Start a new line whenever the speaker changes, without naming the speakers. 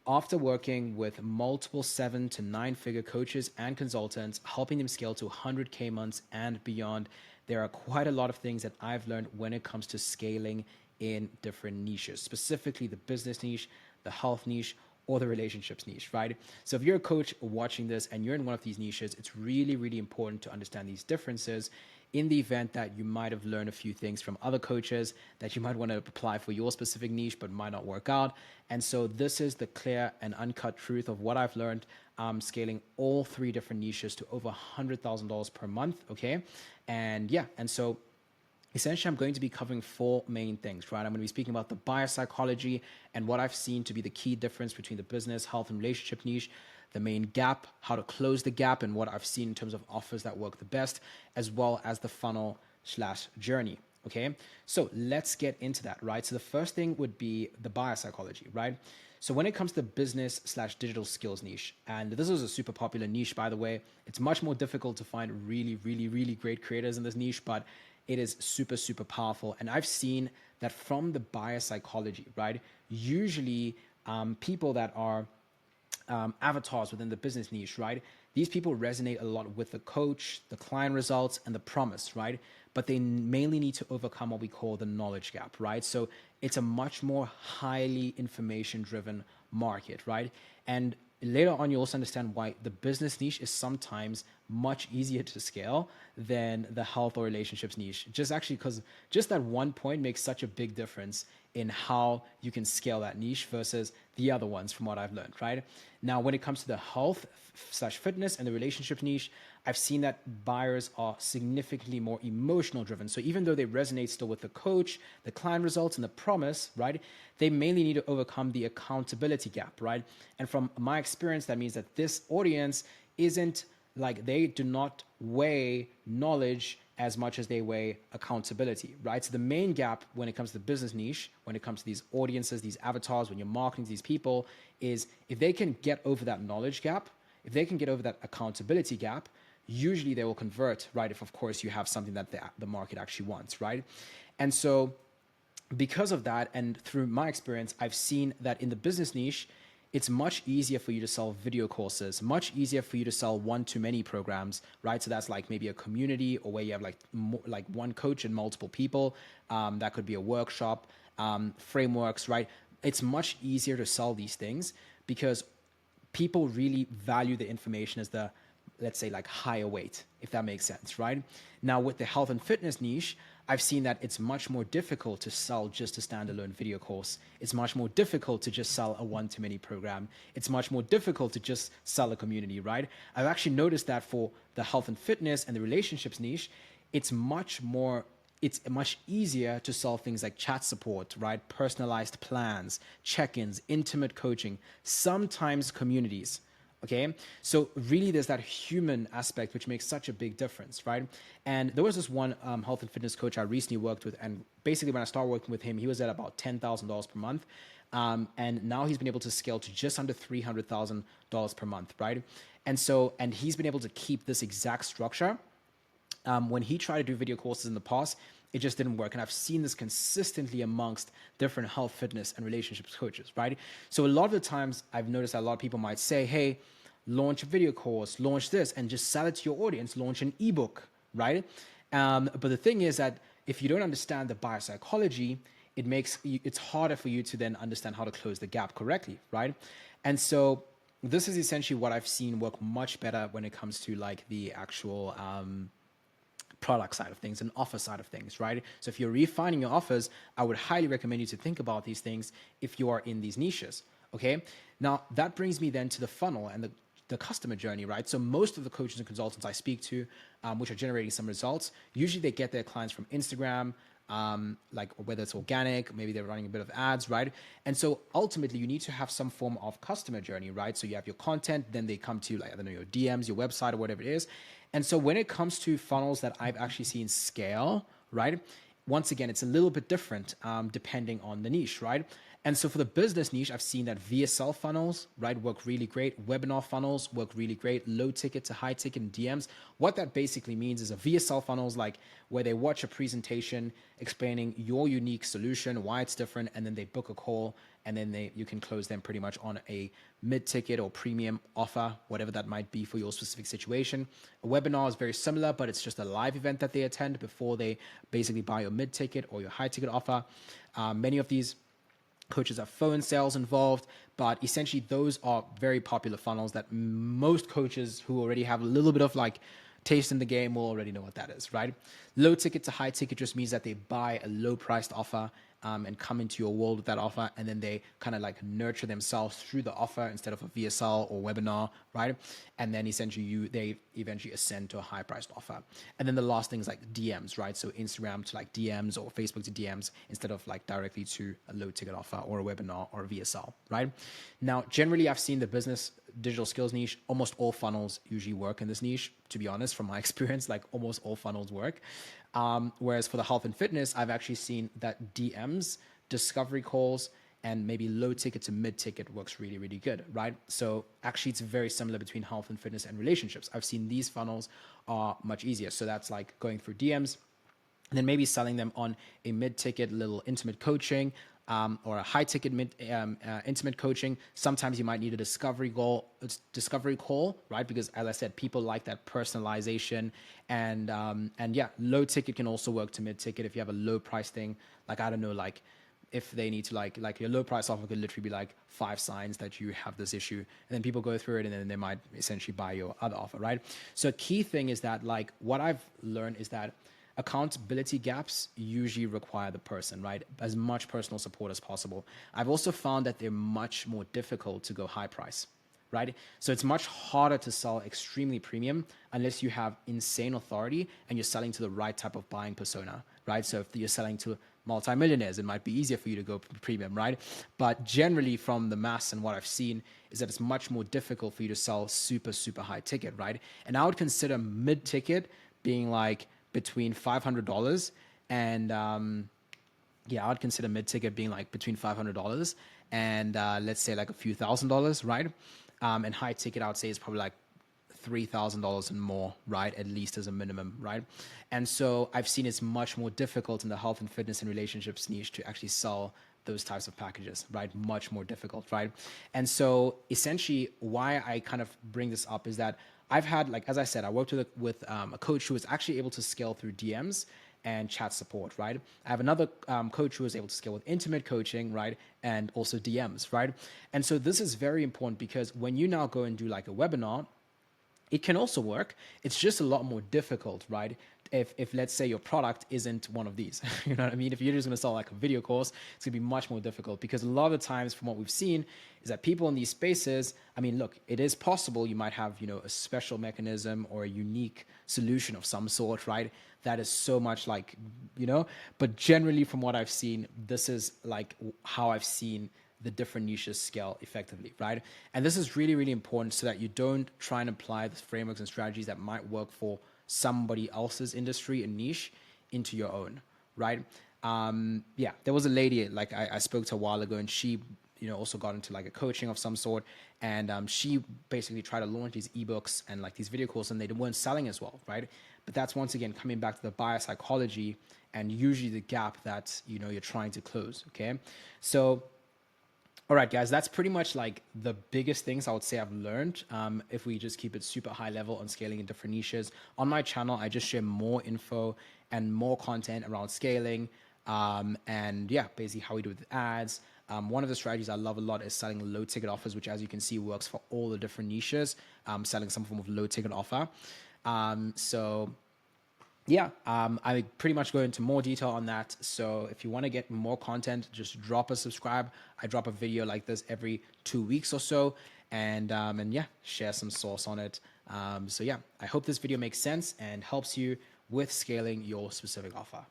After working with multiple 7 to 9 figure coaches and consultants, helping them scale to 100K months and beyond, there are quite a lot of things that I've learned when it comes to scaling in different niches, specifically the business niche, the health niche, or the relationships niche, right? So if you're a coach watching this and you're in one of these niches, it's really, really important to understand these differences in the event that you might have learned a few things from other coaches that you might want to apply for your specific niche, but might not work out. And so this is the clear and uncut truth of what I've learned scaling all 3 different niches to over $100,000 per month, okay? And yeah, and so essentially, I'm going to be covering 4 main things, right? I'm going to be speaking about the buyer psychology and what I've seen to be the key difference between the business, health, and relationship niche, the main gap, how to close the gap, and what I've seen in terms of offers that work the best, as well as the funnel/journey. Okay, so let's get into that, right? So the first thing would be the buyer psychology, right? So when it comes to business/digital skills niche, and this is a super popular niche, by the way, it's much more difficult to find really, really, really great creators in this niche, but it is super, super powerful. And I've seen that from the buyer psychology, right? Usually people that are avatars within the business niche, right? These people resonate a lot with the coach, the client results, and the promise, right? But they mainly need to overcome what we call the knowledge gap, right? So it's a much more highly information driven market, right? And later on, you also understand why the business niche is sometimes much easier to scale than the health or relationships niche. Just actually because just that one point makes such a big difference in how you can scale that niche versus the other ones from what I've learned, right? Now, when it comes to the health/fitness and the relationship niche, I've seen that buyers are significantly more emotional driven. So even though they resonate still with the coach, the client results, and the promise, right? They mainly need to overcome the accountability gap, right? And from my experience, that means that this audience isn't like, they do not weigh knowledge as much as they weigh accountability, right? So the main gap when it comes to the business niche, when it comes to these audiences, these avatars, when you're marketing to these people, is if they can get over that knowledge gap, if they can get over that accountability gap, usually they will convert, right? If of course you have something that the market actually wants, right? And so because of that, and through my experience, I've seen that in the business niche, it's much easier for you to sell video courses, much easier for you to sell one-to-many programs, right? So that's like maybe a community, or where you have like one coach and multiple people. That could be a workshop, frameworks, right? It's much easier to sell these things because people really value the information as the, let's say, like higher weight, if that makes sense, right? Now with the health and fitness niche, I've seen that it's much more difficult to sell just a standalone video course. It's much more difficult to just sell a one-to-many program. It's much more difficult to just sell a community, right? I've actually noticed that for the health and fitness and the relationships niche, it's much easier to sell things like chat support, right? Personalized plans, check-ins, intimate coaching, sometimes communities. Okay, so really there's that human aspect which makes such a big difference, right? And there was this one health and fitness coach I recently worked with, and basically when I started working with him, he was at about $10,000 per month, and now he's been able to scale to just under $300,000 per month, right? And so, and he's been able to keep this exact structure. When he tried to do video courses in the past, it just didn't work. And I've seen this consistently amongst different health, fitness, and relationships coaches, right? So a lot of the times I've noticed that a lot of people might say, hey, launch a video course, launch this, and just sell it to your audience, launch an ebook, right? But the thing is that if you don't understand the buyer psychology, it's harder for you to then understand how to close the gap correctly, right? And so this is essentially what I've seen work much better when it comes to like the actual product side of things and offer side of things, right? So if you're refining your offers, I would highly recommend you to think about these things if you are in these niches, okay? Now, that brings me then to the funnel and the customer journey, right? So most of the coaches and consultants I speak to, which are generating some results, usually they get their clients from Instagram, like whether it's organic, maybe they're running a bit of ads, right? And so ultimately you need to have some form of customer journey, right? So you have your content, then they come to like, I don't know, your DMs, your website, or whatever it is. And so when it comes to funnels that I've actually seen scale, right? Once again, it's a little bit different depending on the niche, right? And so for the business niche, I've seen that VSL funnels, right, work really great. Webinar funnels work really great. Low ticket to high ticket in DMs. What that basically means is a VSL funnel is like where they watch a presentation explaining your unique solution, why it's different, and then they book a call and then you can close them pretty much on a mid-ticket or premium offer, whatever that might be for your specific situation. A webinar is very similar, but it's just a live event that they attend before they basically buy your mid-ticket or your high-ticket offer. Many of these coaches have phone sales involved, but essentially those are very popular funnels that most coaches who already have a little bit of like taste in the game will already know what that is, right? Low ticket to high ticket just means that they buy a low priced offer and come into your world with that offer, and then they kind of like nurture themselves through the offer instead of a VSL or webinar, right? And then essentially they eventually ascend to a high priced offer. And then the last thing is like DMs, right? So Instagram to like DMs or Facebook to DMs instead of like directly to a low ticket offer or a webinar or a VSL, right? Now, generally I've seen the business digital skills niche, almost all funnels usually work in this niche, to be honest, from my experience, like almost all funnels work. Whereas for the health and fitness, I've actually seen that DMs, discovery calls, and maybe low ticket to mid ticket works really, really good, right? So actually it's very similar between health and fitness and relationships. I've seen these funnels are much easier. So that's like going through DMs, and then maybe selling them on a mid-ticket little intimate coaching or a high-ticket intimate coaching. Sometimes you might need a discovery call, right? Because as I said, people like that personalization, and yeah, low-ticket can also work to mid-ticket if you have a low price thing. Like I don't know, like if they need to like your low price offer could literally be like 5 signs that you have this issue, and then people go through it and then they might essentially buy your other offer, right? So a key thing is that like what I've learned is that accountability gaps usually require the person, right? As much personal support as possible. I've also found that they're much more difficult to go high price, right? So it's much harder to sell extremely premium unless you have insane authority and you're selling to the right type of buying persona, right? So if you're selling to multimillionaires, it might be easier for you to go premium, right? But generally from the mass and what I've seen is that it's much more difficult for you to sell super, super high ticket, right? And I would consider mid ticket being like between $500 and yeah, I would consider mid-ticket being like between $500 and let's say like a few $1,000s, right? And high ticket I would say is probably like $3,000 and more, right? At least as a minimum, right? And so I've seen it's much more difficult in the health and fitness and relationships niche to actually sell those types of packages, right? Much more difficult, right? And so essentially why I kind of bring this up is that I've had, like, as I said, I worked with a coach who was actually able to scale through DMs and chat support, right? I have another coach who was able to scale with intimate coaching, right? And also DMs, right? And so this is very important because when you now go and do like a webinar, it can also work. It's just a lot more difficult, right? If let's say your product isn't one of these, you know what I mean? If you're just going to sell like a video course, it's going to be much more difficult because a lot of the times from what we've seen is that people in these spaces, I mean, look, it is possible you might have, you know, a special mechanism or a unique solution of some sort, right? That is so much like, you know, but generally from what I've seen, this is like how I've seen the different niches scale effectively, right? And this is really, really important so that you don't try and apply the frameworks and strategies that might work for somebody else's industry and niche into your own, right? Yeah, there was a lady, like I spoke to a while ago, and she, you know, also got into like a coaching of some sort. And she basically tried to launch these ebooks and like these video courses, and they weren't selling as well, right? But that's once again coming back to the buyer psychology and usually the gap that, you know, you're trying to close, okay? So all right, guys, that's pretty much like the biggest things I would say I've learned. If we just keep it super high level on scaling in different niches. On my channel, I just share more info and more content around scaling. And yeah, basically how we do it with ads. One of the strategies I love a lot is selling low ticket offers, which as you can see works for all the different niches, selling some form of low ticket offer. So yeah, I pretty much go into more detail on that. So if you want to get more content, just drop a subscribe. I drop a video like this every 2 weeks or so, and yeah, share some source on it. So yeah, I hope this video makes sense and helps you with scaling your specific offer.